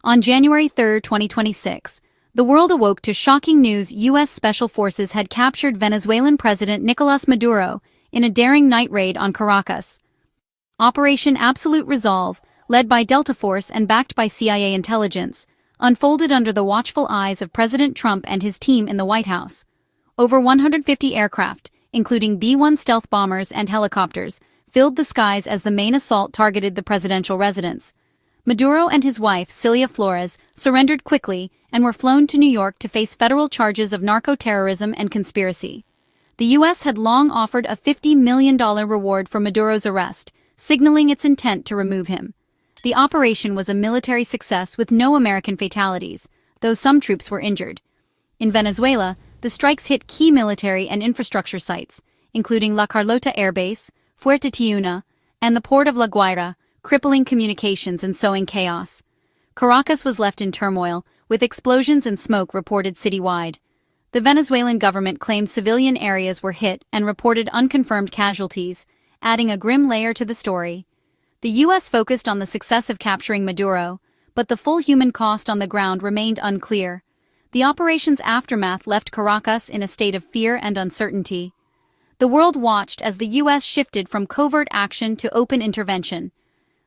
On January 3, 2026, the world awoke to shocking news: U.S. Special Forces had captured Venezuelan President Nicolas Maduro in a daring night raid on Caracas. Operation Absolute Resolve, led by Delta Force and backed by CIA intelligence, unfolded under the watchful eyes of President Trump and his team in the White House. Over 150 aircraft, including B-1 stealth bombers and helicopters, filled the skies as the main assault targeted the presidential residence. Maduro and his wife, Cilia Flores, surrendered quickly and were flown to New York to face federal charges of narco-terrorism and conspiracy. The U.S. had long offered a $50 million reward for Maduro's arrest, signaling its intent to remove him. The operation was a military success with no American fatalities, though some troops were injured. In Venezuela, the strikes hit key military and infrastructure sites, including La Carlota Air Base, Fuerte Tiuna, and the port of La Guaira, crippling communications and sowing chaos. Caracas was left in turmoil, with explosions and smoke reported citywide. The Venezuelan government claimed civilian areas were hit and reported unconfirmed casualties, adding a grim layer to the story. The U.S. focused on the success of capturing Maduro, but the full human cost on the ground remained unclear. The operation's aftermath left Caracas in a state of fear and uncertainty. The world watched as the U.S. shifted from covert action to open intervention.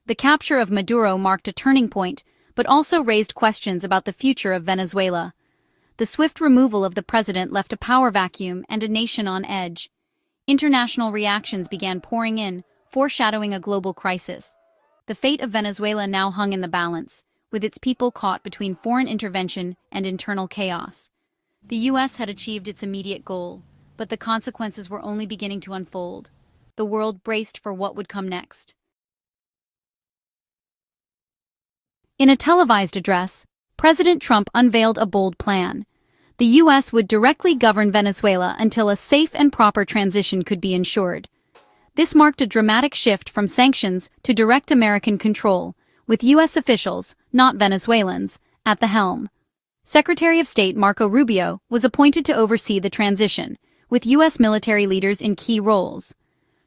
The capture of Maduro marked a turning point, but also raised questions about the future of Venezuela. The swift removal of the president left a power vacuum and a nation on edge. International reactions began pouring in, foreshadowing a global crisis. The fate of Venezuela now hung in the balance, with its people caught between foreign intervention and internal chaos. The U.S. had achieved its immediate goal, but the consequences were only beginning to unfold. The world braced for what would come next. In a televised address, President Trump unveiled a bold plan. The U.S. would directly govern Venezuela until a safe and proper transition could be ensured. This marked a dramatic shift from sanctions to direct American control, with U.S. officials, not Venezuelans, at the helm. Secretary of State Marco Rubio was appointed to oversee the transition, with U.S. military leaders in key roles.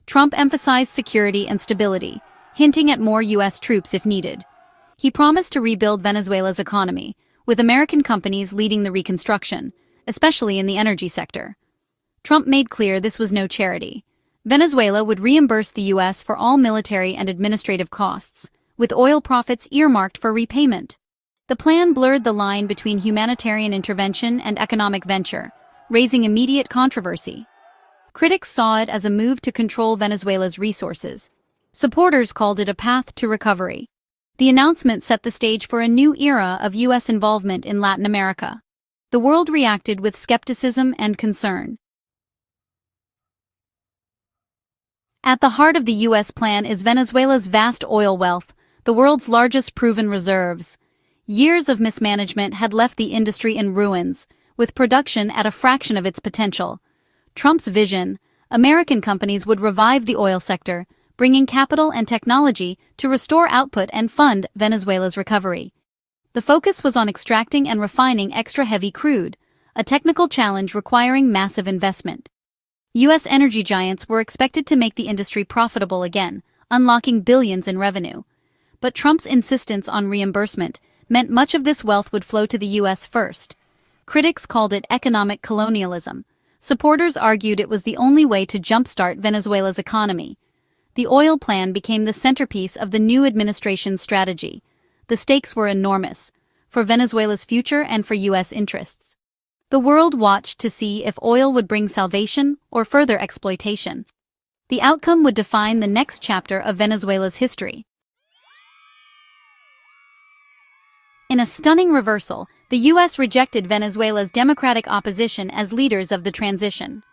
Trump emphasized security and stability, hinting at more U.S. troops if needed. He promised to rebuild Venezuela's economy, with American companies leading the reconstruction, especially in the energy sector. Trump made clear this was no charity. Venezuela would reimburse the U.S. for all military and administrative costs, with oil profits earmarked for repayment. The plan blurred the line between humanitarian intervention and economic venture, raising immediate controversy. Critics saw it as a move to control Venezuela's resources. Supporters called it a path to recovery. The announcement set the stage for a new era of U.S. involvement in Latin America. The world reacted with skepticism and concern. At the heart of the U.S. plan is Venezuela's vast oil wealth, the world's largest proven reserves. Years of mismanagement had left the industry in ruins, with production at a fraction of its potential. Trump's vision: American companies would revive the oil sector, bringing capital and technology to restore output and fund Venezuela's recovery. The focus was on extracting and refining extra-heavy crude, a technical challenge requiring massive investment. U.S. energy giants were expected to make the industry profitable again, unlocking billions in revenue. But Trump's insistence on reimbursement meant much of this wealth would flow to the U.S. first. Critics called it economic colonialism. Supporters argued it was the only way to jumpstart Venezuela's economy. The oil plan became the centerpiece of the new administration's strategy. The stakes were enormous, for Venezuela's future and for U.S. interests. The world watched to see if oil would bring salvation or further exploitation. The outcome would define the next chapter of Venezuela's history. In a stunning reversal, the U.S. rejected Venezuela's democratic opposition as leaders of the transition.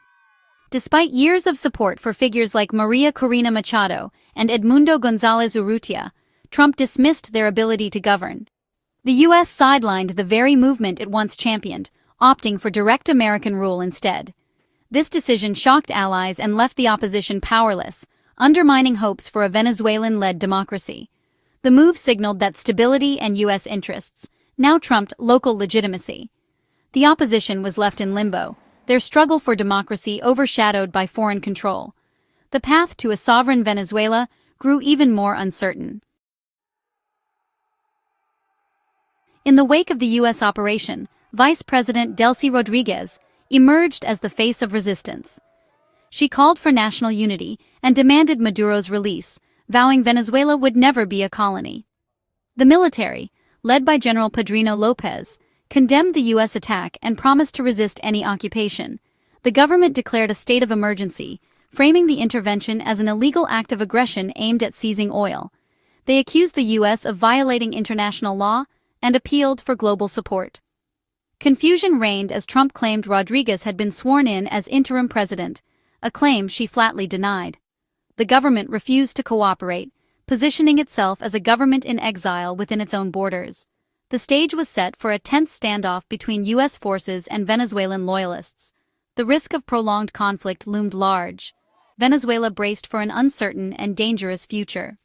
Despite years of support for figures like Maria Corina Machado and Edmundo González Urrutia, Trump dismissed their ability to govern. The U.S. sidelined the very movement it once championed, opting for direct American rule instead. This decision shocked allies and left the opposition powerless, undermining hopes for a Venezuelan-led democracy. The move signaled that stability and U.S. interests now trumped local legitimacy. The opposition was left in limbo, their struggle for democracy overshadowed by foreign control. The path to a sovereign Venezuela grew even more uncertain. In the wake of the U.S. operation, Vice President Delcy Rodriguez emerged as the face of resistance. She called for national unity and demanded Maduro's release, vowing Venezuela would never be a colony. The military, led by General Padrino Lopez, condemned the U.S. attack and promised to resist any occupation. The government declared a state of emergency, framing the intervention as an illegal act of aggression aimed at seizing oil. They accused the U.S. of violating international law and appealed for global support. Confusion reigned as Trump claimed Rodriguez had been sworn in as interim president, a claim she flatly denied. The government refused to cooperate, positioning itself as a government in exile within its own borders. The stage was set for a tense standoff between U.S. forces and Venezuelan loyalists. The risk of prolonged conflict loomed large. Venezuela braced for an uncertain and dangerous future.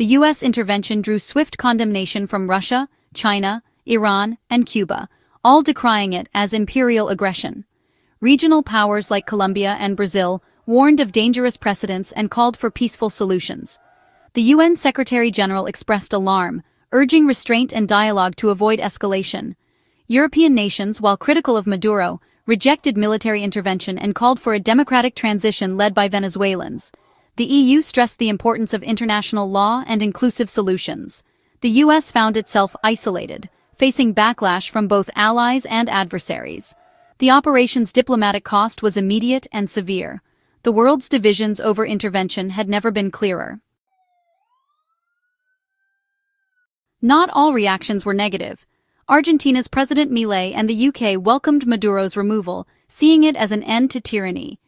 The U.S. intervention drew swift condemnation from Russia, China, Iran, and Cuba, all decrying it as imperial aggression. Regional powers like Colombia and Brazil warned of dangerous precedents and called for peaceful solutions. The UN Secretary-General expressed alarm, urging restraint and dialogue to avoid escalation. European nations, while critical of Maduro, rejected military intervention and called for a democratic transition led by Venezuelans. The EU stressed the importance of international law and inclusive solutions. The US found itself isolated, facing backlash from both allies and adversaries. The operation's diplomatic cost was immediate and severe. The world's divisions over intervention had never been clearer. Not all reactions were negative. Argentina's President Milei and the UK welcomed Maduro's removal, seeing it as an end to tyranny.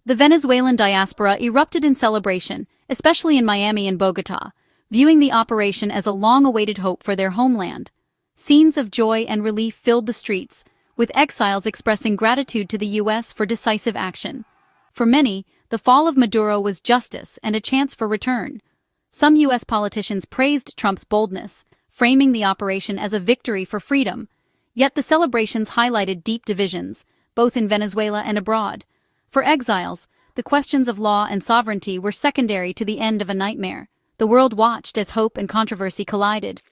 The Venezuelan diaspora erupted in celebration, especially in Miami and Bogotá, viewing the operation as a long-awaited hope for their homeland. Scenes of joy and relief filled the streets, with exiles expressing gratitude to the U.S. for decisive action. For many, the fall of Maduro was justice and a chance for return. Some U.S. politicians praised Trump's boldness, framing the operation as a victory for freedom. Yet the celebrations highlighted deep divisions, both in Venezuela and abroad. For exiles, the questions of law and sovereignty were secondary to the end of a nightmare. The world watched as hope and controversy collided.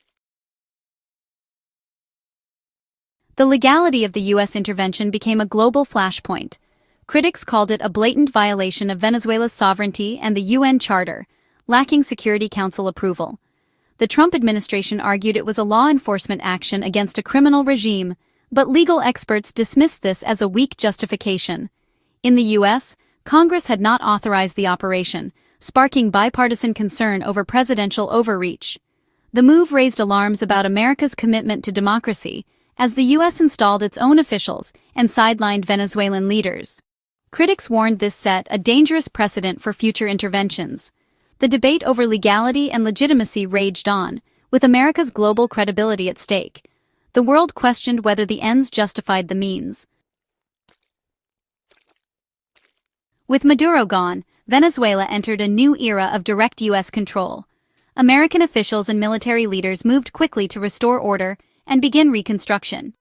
The legality of the U.S. intervention became a global flashpoint. Critics called it a blatant violation of Venezuela's sovereignty and the UN Charter, lacking Security Council approval. The Trump administration argued it was a law enforcement action against a criminal regime, but legal experts dismissed this as a weak justification. In the U.S., Congress had not authorized the operation, sparking bipartisan concern over presidential overreach. The move raised alarms about America's commitment to democracy, as the U.S. installed its own officials and sidelined Venezuelan leaders. Critics warned this set a dangerous precedent for future interventions. The debate over legality and legitimacy raged on, with America's global credibility at stake. The world questioned whether the ends justified the means. With Maduro gone, Venezuela entered a new era of direct U.S. control. American officials and military leaders moved quickly to restore order and begin reconstruction.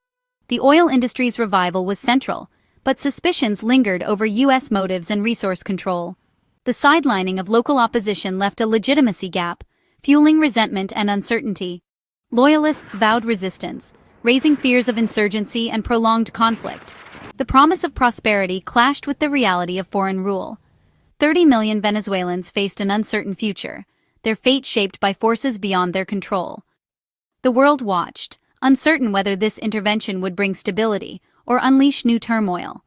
The oil industry's revival was central, but suspicions lingered over U.S. motives and resource control. The sidelining of local opposition left a legitimacy gap, fueling resentment and uncertainty. Loyalists vowed resistance, raising fears of insurgency and prolonged conflict. The promise of prosperity clashed with the reality of foreign rule. 30 million Venezuelans faced an uncertain future, their fate shaped by forces beyond their control. The world watched, uncertain whether this intervention would bring stability or unleash new turmoil.